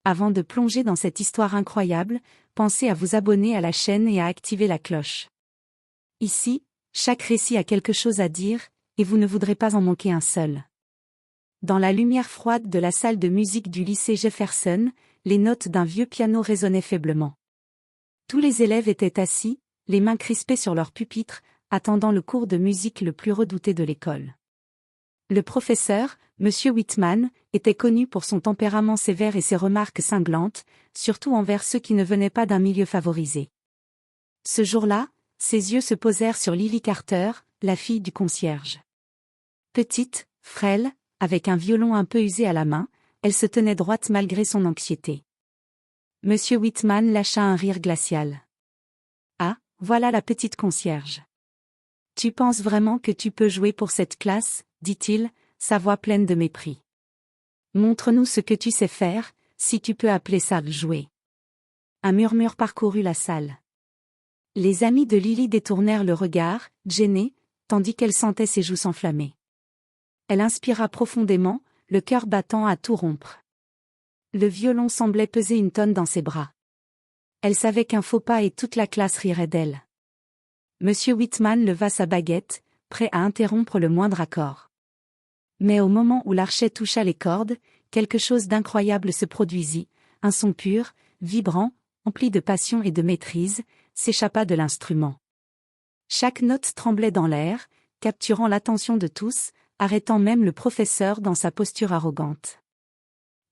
Avant de plonger dans cette histoire incroyable, pensez à vous abonner à la chaîne et à activer la cloche. Ici, chaque récit a quelque chose à dire, et vous ne voudrez pas en manquer un seul. Dans la lumière froide de la salle de musique du lycée Jefferson, les notes d'un vieux piano résonnaient faiblement. Tous les élèves étaient assis, les mains crispées sur leur pupitre, attendant le cours de musique le plus redouté de l'école. Le professeur, M. Whitman, était connu pour son tempérament sévère et ses remarques cinglantes, surtout envers ceux qui ne venaient pas d'un milieu favorisé. Ce jour-là, ses yeux se posèrent sur Lily Carter, la fille du concierge. Petite, frêle, avec un violon un peu usé à la main, elle se tenait droite malgré son anxiété. M. Whitman lâcha un rire glacial. « Ah, voilà la petite concierge. Tu penses vraiment que tu peux jouer pour cette classe ?» dit-il, sa voix pleine de mépris. « Montre-nous ce que tu sais faire, si tu peux appeler ça jouer. » Un murmure parcourut la salle. Les amis de Lily détournèrent le regard, gênés, tandis qu'elle sentait ses joues s'enflammer. Elle inspira profondément, le cœur battant à tout rompre. Le violon semblait peser une tonne dans ses bras. Elle savait qu'un faux pas et toute la classe rirait d'elle. M. Whitman leva sa baguette, prêt à interrompre le moindre accord. Mais au moment où l'archet toucha les cordes, quelque chose d'incroyable se produisit, un son pur, vibrant, empli de passion et de maîtrise, s'échappa de l'instrument. Chaque note tremblait dans l'air, capturant l'attention de tous, arrêtant même le professeur dans sa posture arrogante.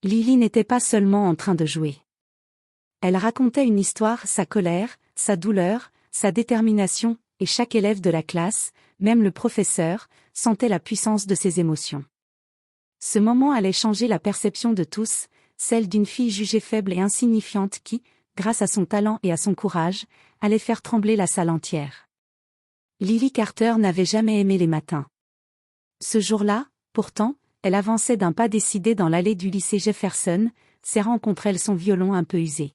Lily n'était pas seulement en train de jouer. Elle racontait une histoire, sa colère, sa douleur, sa détermination, et chaque élève de la classe, même le professeur, sentait la puissance de ses émotions. Ce moment allait changer la perception de tous, celle d'une fille jugée faible et insignifiante qui, grâce à son talent et à son courage, allait faire trembler la salle entière. Lily Carter n'avait jamais aimé les matins. Ce jour-là, pourtant, elle avançait d'un pas décidé dans l'allée du lycée Jefferson, serrant contre elle son violon un peu usé.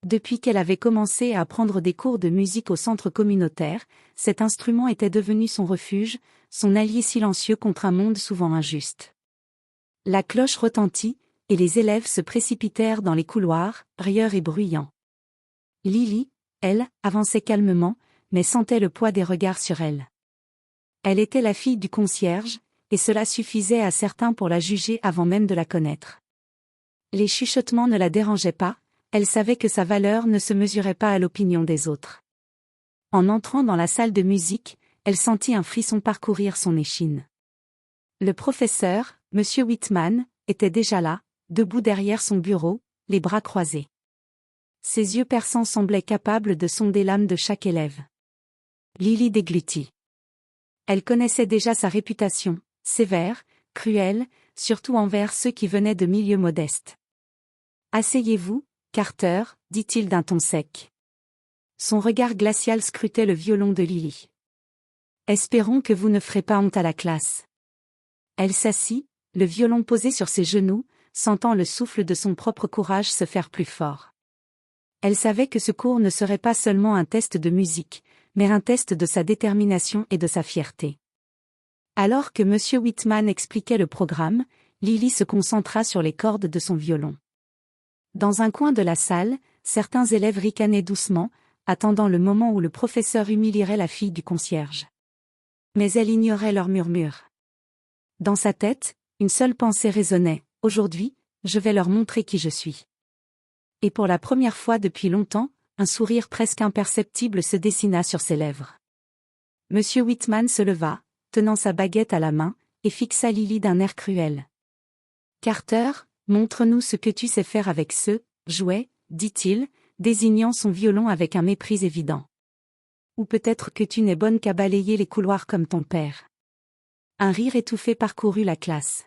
Depuis qu'elle avait commencé à prendre des cours de musique au centre communautaire, cet instrument était devenu son refuge, son allié silencieux contre un monde souvent injuste. La cloche retentit, et les élèves se précipitèrent dans les couloirs, rieurs et bruyants. Lily, elle, avançait calmement, mais sentait le poids des regards sur elle. Elle était la fille du concierge, et cela suffisait à certains pour la juger avant même de la connaître. Les chuchotements ne la dérangeaient pas, elle savait que sa valeur ne se mesurait pas à l'opinion des autres. En entrant dans la salle de musique, elle sentit un frisson parcourir son échine. Le professeur, M. Whitman, était déjà là, debout derrière son bureau, les bras croisés. Ses yeux perçants semblaient capables de sonder l'âme de chaque élève. Lily déglutit. Elle connaissait déjà sa réputation, sévère, cruelle, surtout envers ceux qui venaient de milieux modestes. « Asseyez-vous, Carter, dit-il d'un ton sec. Son regard glacial scrutait le violon de Lily. « Espérons que vous ne ferez pas honte à la classe. » Elle s'assit, le violon posé sur ses genoux, sentant le souffle de son propre courage se faire plus fort. Elle savait que ce cours ne serait pas seulement un test de musique, mais un test de sa détermination et de sa fierté. Alors que M. Whitman expliquait le programme, Lily se concentra sur les cordes de son violon. Dans un coin de la salle, certains élèves ricanaient doucement, attendant le moment où le professeur humilierait la fille du concierge. Mais elle ignorait leurs murmures. Dans sa tête, une seule pensée résonnait, « Aujourd'hui, je vais leur montrer qui je suis. » Et pour la première fois depuis longtemps, un sourire presque imperceptible se dessina sur ses lèvres. M. Whitman se leva, tenant sa baguette à la main, et fixa Lily d'un air cruel. « Carter, montre-nous ce que tu sais faire avec ce jouet, » dit-il, désignant son violon avec un mépris évident. « Ou peut-être que tu n'es bonne qu'à balayer les couloirs comme ton père. » Un rire étouffé parcourut la classe.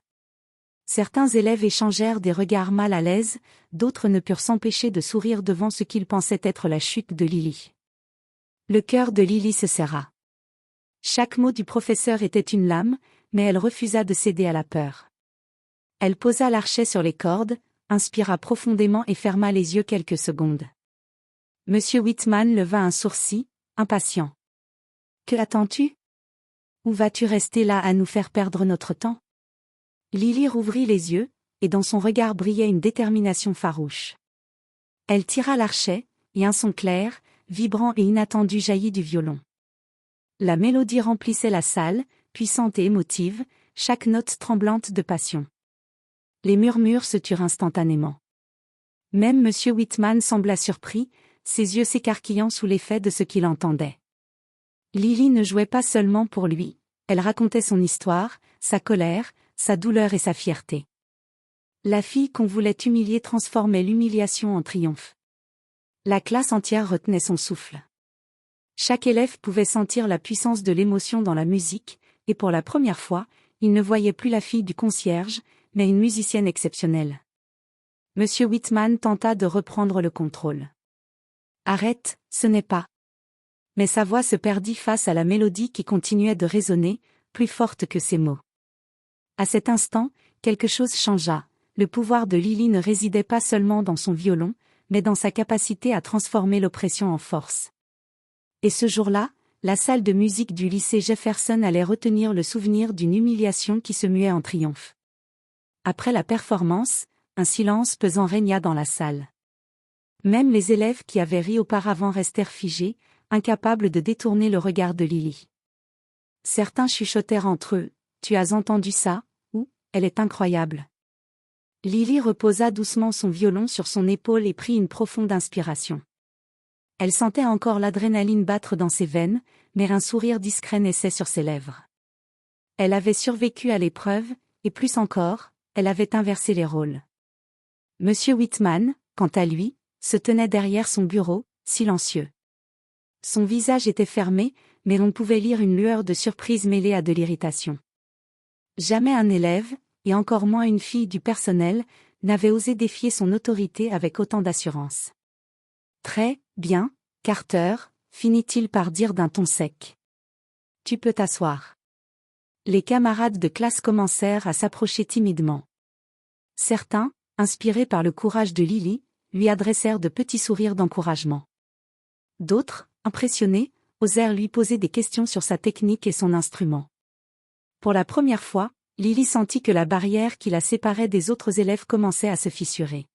Certains élèves échangèrent des regards mal à l'aise, d'autres ne purent s'empêcher de sourire devant ce qu'ils pensaient être la chute de Lily. Le cœur de Lily se serra. Chaque mot du professeur était une lame, mais elle refusa de céder à la peur. Elle posa l'archet sur les cordes, inspira profondément et ferma les yeux quelques secondes. M. Whitman leva un sourcil, impatient. « Que attends-tu? Ou vas-tu rester là à nous faire perdre notre temps ?» Lily rouvrit les yeux, et dans son regard brillait une détermination farouche. Elle tira l'archet, et un son clair, vibrant et inattendu jaillit du violon. La mélodie remplissait la salle, puissante et émotive, chaque note tremblante de passion. Les murmures se turent instantanément. Même M. Whitman sembla surpris, ses yeux s'écarquillant sous l'effet de ce qu'il entendait. Lily ne jouait pas seulement pour lui, elle racontait son histoire, sa colère, sa douleur et sa fierté. La fille qu'on voulait humilier transformait l'humiliation en triomphe. La classe entière retenait son souffle. Chaque élève pouvait sentir la puissance de l'émotion dans la musique, et pour la première fois, il ne voyait plus la fille du concierge, mais une musicienne exceptionnelle. M. Whitman tenta de reprendre le contrôle. « Arrête, ce n'est pas. » Mais sa voix se perdit face à la mélodie qui continuait de résonner, plus forte que ses mots. À cet instant, quelque chose changea. Le pouvoir de Lily ne résidait pas seulement dans son violon, mais dans sa capacité à transformer l'oppression en force. Et ce jour-là, la salle de musique du lycée Jefferson allait retenir le souvenir d'une humiliation qui se muait en triomphe. Après la performance, un silence pesant régna dans la salle. Même les élèves qui avaient ri auparavant restèrent figés, incapables de détourner le regard de Lily. Certains chuchotèrent entre eux, « Tu as entendu ça ?» ou « Elle est incroyable ». Lily reposa doucement son violon sur son épaule et prit une profonde inspiration. Elle sentait encore l'adrénaline battre dans ses veines, mais un sourire discret naissait sur ses lèvres. Elle avait survécu à l'épreuve, et plus encore, elle avait inversé les rôles. M. Whitman, quant à lui, se tenait derrière son bureau, silencieux. Son visage était fermé, mais l'on pouvait lire une lueur de surprise mêlée à de l'irritation. Jamais un élève, et encore moins une fille du personnel, n'avait osé défier son autorité avec autant d'assurance. « Très bien, Carter », finit-il par dire d'un ton sec. « Tu peux t'asseoir. » Les camarades de classe commencèrent à s'approcher timidement. Certains, inspirés par le courage de Lily, lui adressèrent de petits sourires d'encouragement. D'autres, impressionnés, osèrent lui poser des questions sur sa technique et son instrument. Pour la première fois, Lily sentit que la barrière qui la séparait des autres élèves commençait à se fissurer.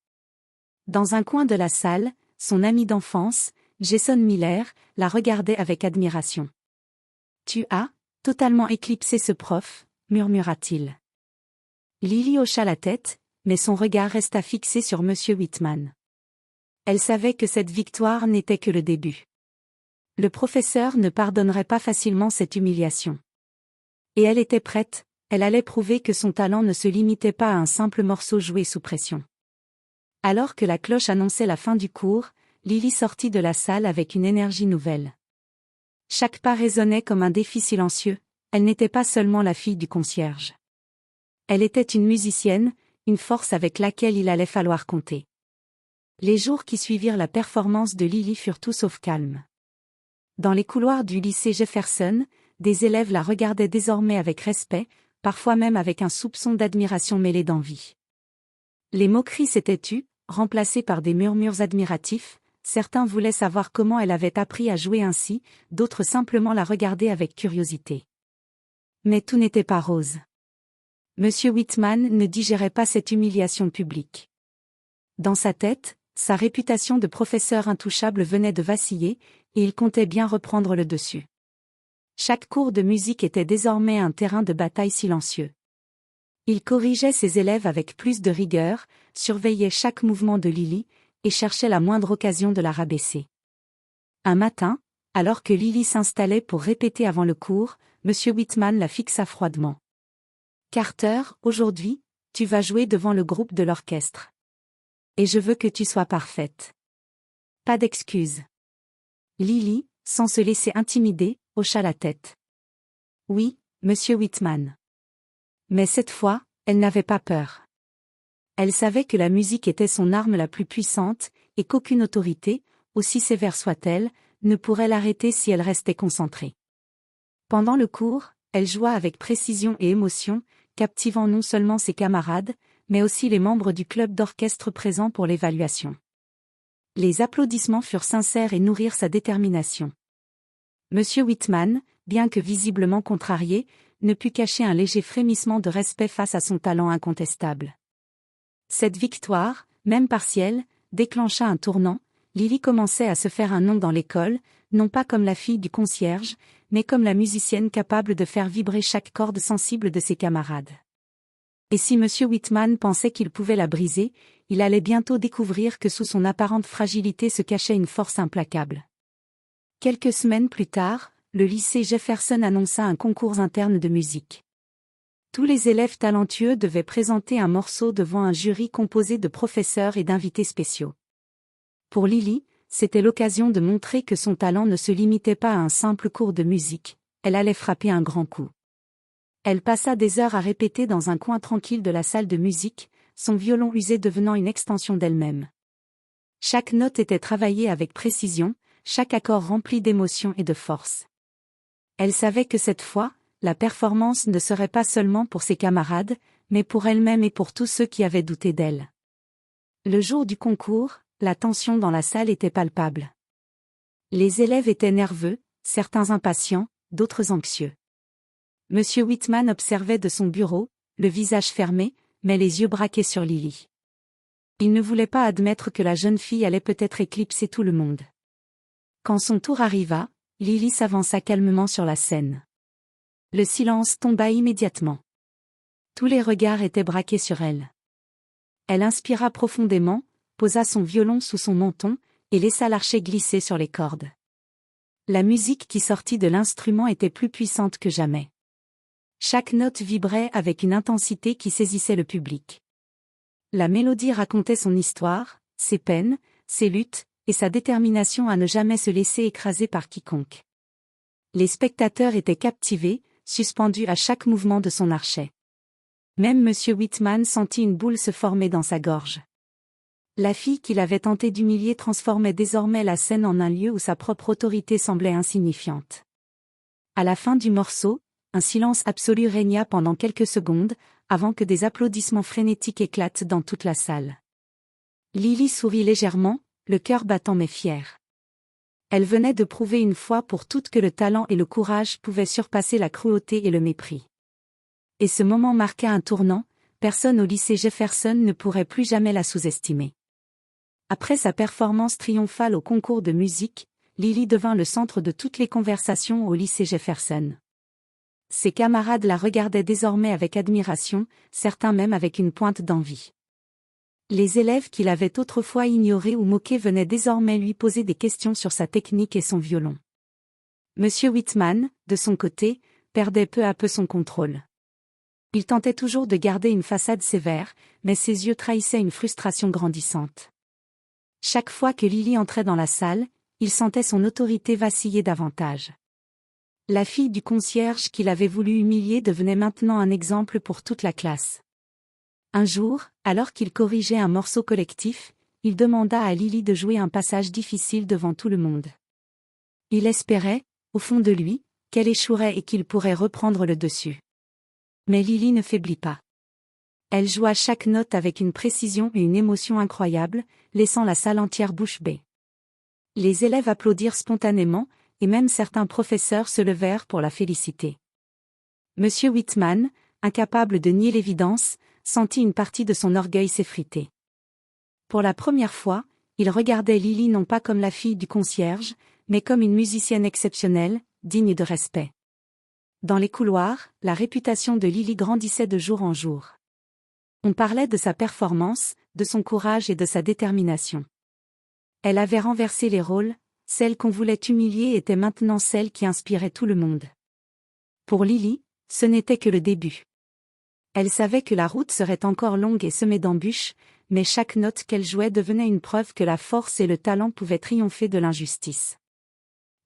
Dans un coin de la salle, son ami d'enfance, Jason Miller, la regardait avec admiration. « Tu as totalement éclipsé ce prof », murmura-t-il. Lily hocha la tête, mais son regard resta fixé sur M. Whitman. Elle savait que cette victoire n'était que le début. Le professeur ne pardonnerait pas facilement cette humiliation. Et elle était prête, elle allait prouver que son talent ne se limitait pas à un simple morceau joué sous pression. Alors que la cloche annonçait la fin du cours, Lily sortit de la salle avec une énergie nouvelle. Chaque pas résonnait comme un défi silencieux, elle n'était pas seulement la fille du concierge. Elle était une musicienne, une force avec laquelle il allait falloir compter. Les jours qui suivirent la performance de Lily furent tout sauf calmes. Dans les couloirs du lycée Jefferson, des élèves la regardaient désormais avec respect, parfois même avec un soupçon d'admiration mêlé d'envie. Les moqueries s'étaient tues, remplacées par des murmures admiratifs, certains voulaient savoir comment elle avait appris à jouer ainsi, d'autres simplement la regardaient avec curiosité. Mais tout n'était pas rose. M. Whitman ne digérait pas cette humiliation publique. Dans sa tête, sa réputation de professeur intouchable venait de vaciller, et il comptait bien reprendre le dessus. Chaque cours de musique était désormais un terrain de bataille silencieux. Il corrigeait ses élèves avec plus de rigueur, surveillait chaque mouvement de Lily, et cherchait la moindre occasion de la rabaisser. Un matin, alors que Lily s'installait pour répéter avant le cours, M. Whitman la fixa froidement. « Carter, aujourd'hui, tu vas jouer devant le groupe de l'orchestre. Et je veux que tu sois parfaite. Pas d'excuses. » Lily, sans se laisser intimider, hocha la tête. « Oui, Monsieur Whitman. » Mais cette fois, elle n'avait pas peur. Elle savait que la musique était son arme la plus puissante, et qu'aucune autorité, aussi sévère soit-elle, ne pourrait l'arrêter si elle restait concentrée. Pendant le cours, elle joua avec précision et émotion, captivant non seulement ses camarades, mais aussi les membres du club d'orchestre présents pour l'évaluation. Les applaudissements furent sincères et nourrirent sa détermination. M. Whitman, bien que visiblement contrarié, ne put cacher un léger frémissement de respect face à son talent incontestable. Cette victoire, même partielle, déclencha un tournant. Lily commençait à se faire un nom dans l'école, non pas comme la fille du concierge, mais comme la musicienne capable de faire vibrer chaque corde sensible de ses camarades. Et si M. Whitman pensait qu'il pouvait la briser, il allait bientôt découvrir que sous son apparente fragilité se cachait une force implacable. Quelques semaines plus tard, le lycée Jefferson annonça un concours interne de musique. Tous les élèves talentueux devaient présenter un morceau devant un jury composé de professeurs et d'invités spéciaux. Pour Lily, c'était l'occasion de montrer que son talent ne se limitait pas à un simple cours de musique, elle allait frapper un grand coup. Elle passa des heures à répéter dans un coin tranquille de la salle de musique, son violon usé devenant une extension d'elle-même. Chaque note était travaillée avec précision, chaque accord rempli d'émotion et de force. Elle savait que cette fois, la performance ne serait pas seulement pour ses camarades, mais pour elle-même et pour tous ceux qui avaient douté d'elle. Le jour du concours, la tension dans la salle était palpable. Les élèves étaient nerveux, certains impatients, d'autres anxieux. M. Whitman observait de son bureau, le visage fermé, mais les yeux braqués sur Lily. Il ne voulait pas admettre que la jeune fille allait peut-être éclipser tout le monde. Quand son tour arriva, Lily s'avança calmement sur la scène. Le silence tomba immédiatement. Tous les regards étaient braqués sur elle. Elle inspira profondément, posa son violon sous son menton, et laissa l'archet glisser sur les cordes. La musique qui sortit de l'instrument était plus puissante que jamais. Chaque note vibrait avec une intensité qui saisissait le public. La mélodie racontait son histoire, ses peines, ses luttes, et sa détermination à ne jamais se laisser écraser par quiconque. Les spectateurs étaient captivés, suspendus à chaque mouvement de son archet. Même M. Whitman sentit une boule se former dans sa gorge. La fille qu'il avait tenté d'humilier transformait désormais la scène en un lieu où sa propre autorité semblait insignifiante. À la fin du morceau, un silence absolu régna pendant quelques secondes, avant que des applaudissements frénétiques éclatent dans toute la salle. Lily sourit légèrement, le cœur battant mais fier. Elle venait de prouver une fois pour toutes que le talent et le courage pouvaient surpasser la cruauté et le mépris. Et ce moment marqua un tournant, personne au lycée Jefferson ne pourrait plus jamais la sous-estimer. Après sa performance triomphale au concours de musique, Lily devint le centre de toutes les conversations au lycée Jefferson. Ses camarades la regardaient désormais avec admiration, certains même avec une pointe d'envie. Les élèves qui l'avaient autrefois ignoré ou moqué venaient désormais lui poser des questions sur sa technique et son violon. M. Whitman, de son côté, perdait peu à peu son contrôle. Il tentait toujours de garder une façade sévère, mais ses yeux trahissaient une frustration grandissante. Chaque fois que Lily entrait dans la salle, il sentait son autorité vaciller davantage. La fille du concierge qu'il avait voulu humilier devenait maintenant un exemple pour toute la classe. Un jour, alors qu'il corrigeait un morceau collectif, il demanda à Lily de jouer un passage difficile devant tout le monde. Il espérait, au fond de lui, qu'elle échouerait et qu'il pourrait reprendre le dessus. Mais Lily ne faiblit pas. Elle joua chaque note avec une précision et une émotion incroyables, laissant la salle entière bouche bée. Les élèves applaudirent spontanément, et même certains professeurs se levèrent pour la féliciter. M. Whitman, incapable de nier l'évidence, sentit une partie de son orgueil s'effriter. Pour la première fois, il regardait Lily non pas comme la fille du concierge, mais comme une musicienne exceptionnelle, digne de respect. Dans les couloirs, la réputation de Lily grandissait de jour en jour. On parlait de sa performance, de son courage et de sa détermination. Elle avait renversé les rôles, celle qu'on voulait humilier était maintenant celle qui inspirait tout le monde. Pour Lily, ce n'était que le début. Elle savait que la route serait encore longue et semée d'embûches, mais chaque note qu'elle jouait devenait une preuve que la force et le talent pouvaient triompher de l'injustice.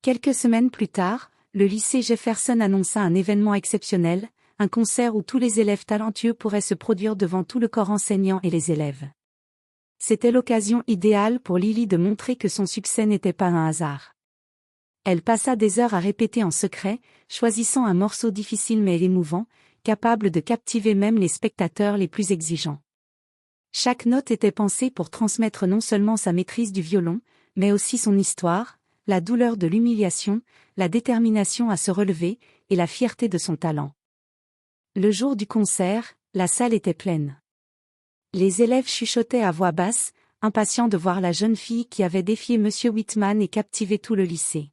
Quelques semaines plus tard, le lycée Jefferson annonça un événement exceptionnel, un concert où tous les élèves talentueux pourraient se produire devant tout le corps enseignant et les élèves. C'était l'occasion idéale pour Lily de montrer que son succès n'était pas un hasard. Elle passa des heures à répéter en secret, choisissant un morceau difficile mais émouvant, capable de captiver même les spectateurs les plus exigeants. Chaque note était pensée pour transmettre non seulement sa maîtrise du violon, mais aussi son histoire, la douleur de l'humiliation, la détermination à se relever, et la fierté de son talent. Le jour du concert, la salle était pleine. Les élèves chuchotaient à voix basse, impatients de voir la jeune fille qui avait défié M. Whitman et captivé tout le lycée.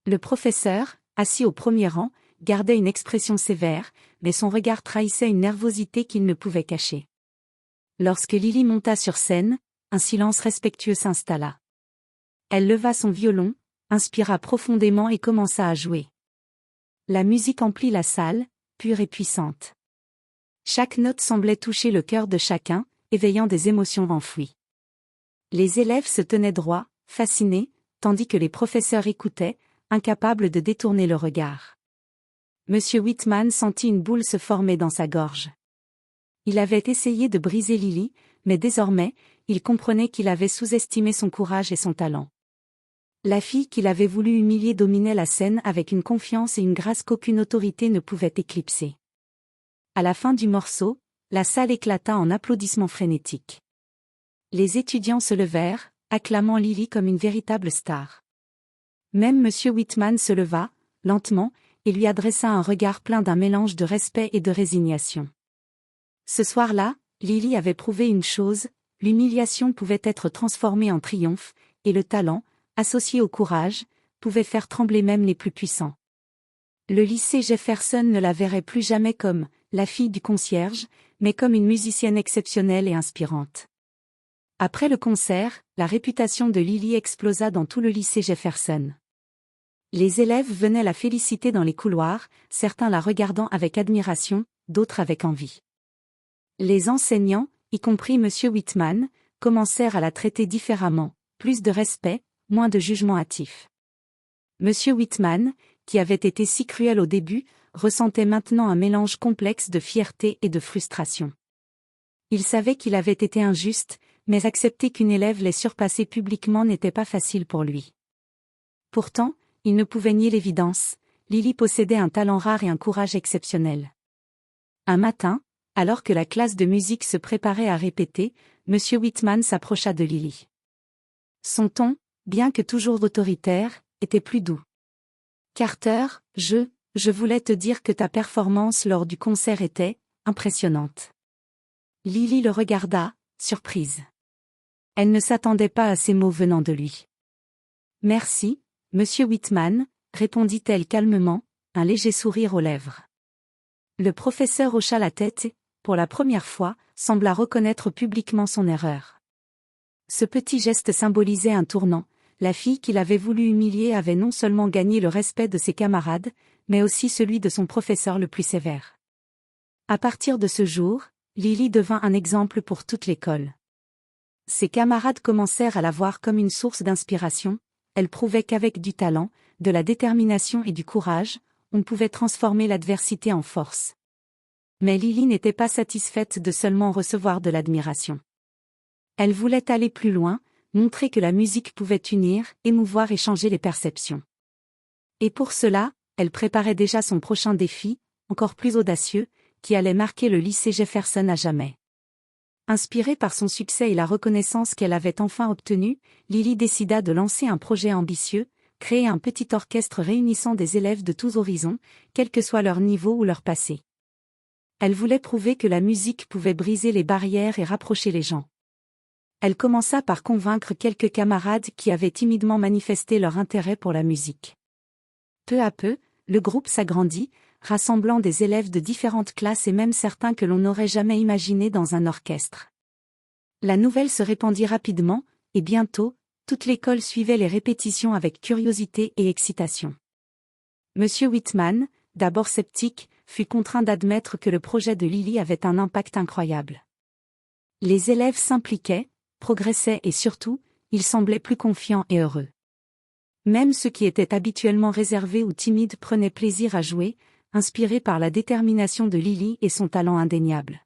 Le professeur, assis au premier rang, gardait une expression sévère, mais son regard trahissait une nervosité qu'il ne pouvait cacher. Lorsque Lily monta sur scène, un silence respectueux s'installa. Elle leva son violon, inspira profondément et commença à jouer. La musique emplit la salle, pure et puissante. Chaque note semblait toucher le cœur de chacun, éveillant des émotions enfouies. Les élèves se tenaient droits, fascinés, tandis que les professeurs écoutaient, incapables de détourner le regard. Monsieur Whitman sentit une boule se former dans sa gorge. Il avait essayé de briser Lily, mais désormais, il comprenait qu'il avait sous-estimé son courage et son talent. La fille qu'il avait voulu humilier dominait la scène avec une confiance et une grâce qu'aucune autorité ne pouvait éclipser. À la fin du morceau, la salle éclata en applaudissements frénétiques. Les étudiants se levèrent, acclamant Lily comme une véritable star. Même M. Whitman se leva, lentement, et lui adressa un regard plein d'un mélange de respect et de résignation. Ce soir-là, Lily avait prouvé une chose, l'humiliation pouvait être transformée en triomphe, et le talent, associé au courage, pouvait faire trembler même les plus puissants. Le lycée Jefferson ne la verrait plus jamais comme la fille du concierge, mais comme une musicienne exceptionnelle et inspirante. Après le concert, la réputation de Lily explosa dans tout le lycée Jefferson. Les élèves venaient la féliciter dans les couloirs, certains la regardant avec admiration, d'autres avec envie. Les enseignants, y compris M. Whitman, commencèrent à la traiter différemment, plus de respect, moins de jugement hâtif. M. Whitman, qui avait été si cruel au début, ressentait maintenant un mélange complexe de fierté et de frustration. Il savait qu'il avait été injuste, mais accepter qu'une élève l'ait surpassé publiquement n'était pas facile pour lui. Pourtant, il ne pouvait nier l'évidence, Lily possédait un talent rare et un courage exceptionnel. Un matin, alors que la classe de musique se préparait à répéter, M. Whitman s'approcha de Lily. Son ton, bien que toujours autoritaire, était plus doux. « Carter, je voulais te dire que ta performance lors du concert était impressionnante. » Lily le regarda, surprise. Elle ne s'attendait pas à ces mots venant de lui. « Merci, Monsieur Whitman, répondit-elle calmement, un léger sourire aux lèvres. Le professeur hocha la tête et, pour la première fois, sembla reconnaître publiquement son erreur. Ce petit geste symbolisait un tournant, la fille qu'il avait voulu humilier avait non seulement gagné le respect de ses camarades, mais aussi celui de son professeur le plus sévère. À partir de ce jour, Lily devint un exemple pour toute l'école. Ses camarades commencèrent à la voir comme une source d'inspiration, elle prouvait qu'avec du talent, de la détermination et du courage, on pouvait transformer l'adversité en force. Mais Lily n'était pas satisfaite de seulement recevoir de l'admiration. Elle voulait aller plus loin, montrer que la musique pouvait unir, émouvoir et changer les perceptions. Et pour cela, elle préparait déjà son prochain défi, encore plus audacieux, qui allait marquer le lycée Jefferson à jamais. Inspirée par son succès et la reconnaissance qu'elle avait enfin obtenue, Lily décida de lancer un projet ambitieux, créer un petit orchestre réunissant des élèves de tous horizons, quel que soit leur niveau ou leur passé. Elle voulait prouver que la musique pouvait briser les barrières et rapprocher les gens. Elle commença par convaincre quelques camarades qui avaient timidement manifesté leur intérêt pour la musique. Peu à peu, le groupe s'agrandit, rassemblant des élèves de différentes classes et même certains que l'on n'aurait jamais imaginés dans un orchestre. La nouvelle se répandit rapidement, et bientôt, toute l'école suivait les répétitions avec curiosité et excitation. Monsieur Whitman, d'abord sceptique, fut contraint d'admettre que le projet de Lily avait un impact incroyable. Les élèves s'impliquaient, progressaient et surtout, ils semblaient plus confiants et heureux. Même ceux qui étaient habituellement réservés ou timides prenaient plaisir à jouer, inspirés par la détermination de Lily et son talent indéniable.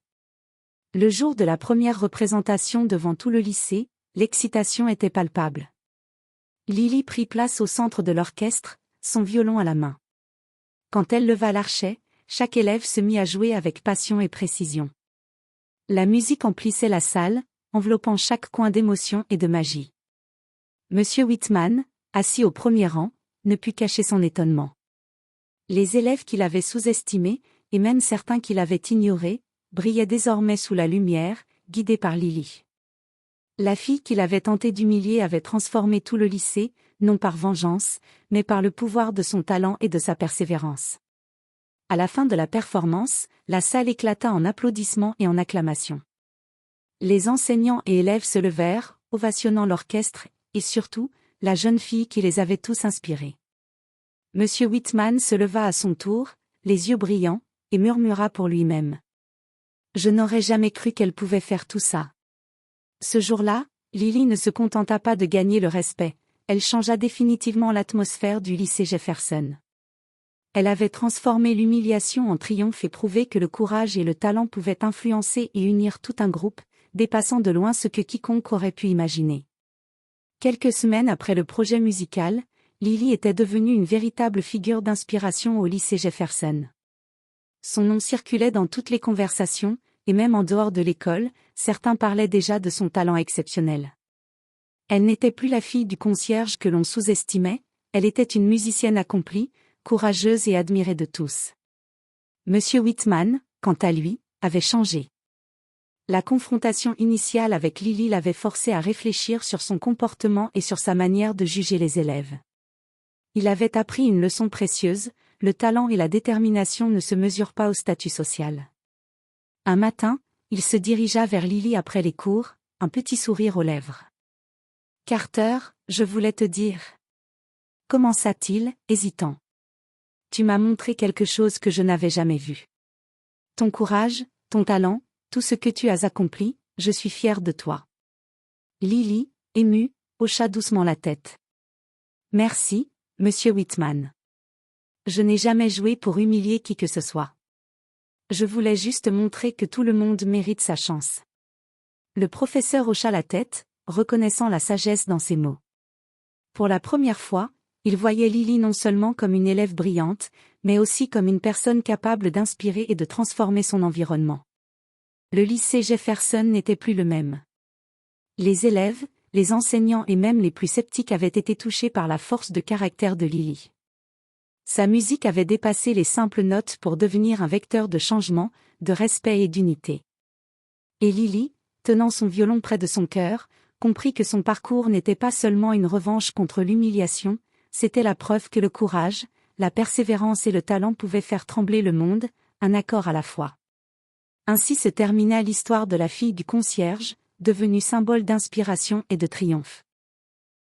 Le jour de la première représentation devant tout le lycée, l'excitation était palpable. Lily prit place au centre de l'orchestre, son violon à la main. Quand elle leva l'archet, chaque élève se mit à jouer avec passion et précision. La musique emplissait la salle, enveloppant chaque coin d'émotion et de magie. Monsieur Whitman, assis au premier rang, ne put cacher son étonnement. Les élèves qu'il avait sous-estimés, et même certains qu'il avait ignorés, brillaient désormais sous la lumière, guidée par Lily. La fille qu'il avait tenté d'humilier avait transformé tout le lycée, non par vengeance, mais par le pouvoir de son talent et de sa persévérance. À la fin de la performance, la salle éclata en applaudissements et en acclamations. Les enseignants et élèves se levèrent, ovationnant l'orchestre, et surtout, la jeune fille qui les avait tous inspirés. Monsieur Whitman se leva à son tour, les yeux brillants, et murmura pour lui-même. Je n'aurais jamais cru qu'elle pouvait faire tout ça. Ce jour-là, Lily ne se contenta pas de gagner le respect, elle changea définitivement l'atmosphère du lycée Jefferson. Elle avait transformé l'humiliation en triomphe et prouvé que le courage et le talent pouvaient influencer et unir tout un groupe, dépassant de loin ce que quiconque aurait pu imaginer. Quelques semaines après le projet musical, Lily était devenue une véritable figure d'inspiration au lycée Jefferson. Son nom circulait dans toutes les conversations, et même en dehors de l'école, certains parlaient déjà de son talent exceptionnel. Elle n'était plus la fille du concierge que l'on sous-estimait, elle était une musicienne accomplie, courageuse et admirée de tous. Monsieur Whitman, quant à lui, avait changé. La confrontation initiale avec Lily l'avait forcé à réfléchir sur son comportement et sur sa manière de juger les élèves. Il avait appris une leçon précieuse, le talent et la détermination ne se mesurent pas au statut social. Un matin, il se dirigea vers Lily après les cours, un petit sourire aux lèvres. « Carter, je voulais te dire. » Commença-t-il, hésitant. « Tu m'as montré quelque chose que je n'avais jamais vu. Ton courage, ton talent, tout ce que tu as accompli, je suis fier de toi. » Lily, émue, hocha doucement la tête. « Merci, Monsieur Whitman. Je n'ai jamais joué pour humilier qui que ce soit. Je voulais juste montrer que tout le monde mérite sa chance. » Le professeur hocha la tête, reconnaissant la sagesse dans ses mots. Pour la première fois, il voyait Lily non seulement comme une élève brillante, mais aussi comme une personne capable d'inspirer et de transformer son environnement. Le lycée Jefferson n'était plus le même. Les élèves, les enseignants et même les plus sceptiques avaient été touchés par la force de caractère de Lily. Sa musique avait dépassé les simples notes pour devenir un vecteur de changement, de respect et d'unité. Et Lily, tenant son violon près de son cœur, comprit que son parcours n'était pas seulement une revanche contre l'humiliation, c'était la preuve que le courage, la persévérance et le talent pouvaient faire trembler le monde, un accord à la fois. Ainsi se termina l'histoire de la fille du concierge, devenue symbole d'inspiration et de triomphe.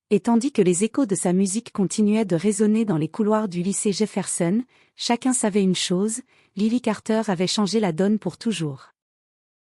Et tandis que les échos de sa musique continuaient de résonner dans les couloirs du lycée Jefferson, chacun savait une chose, Lily Carter avait changé la donne pour toujours.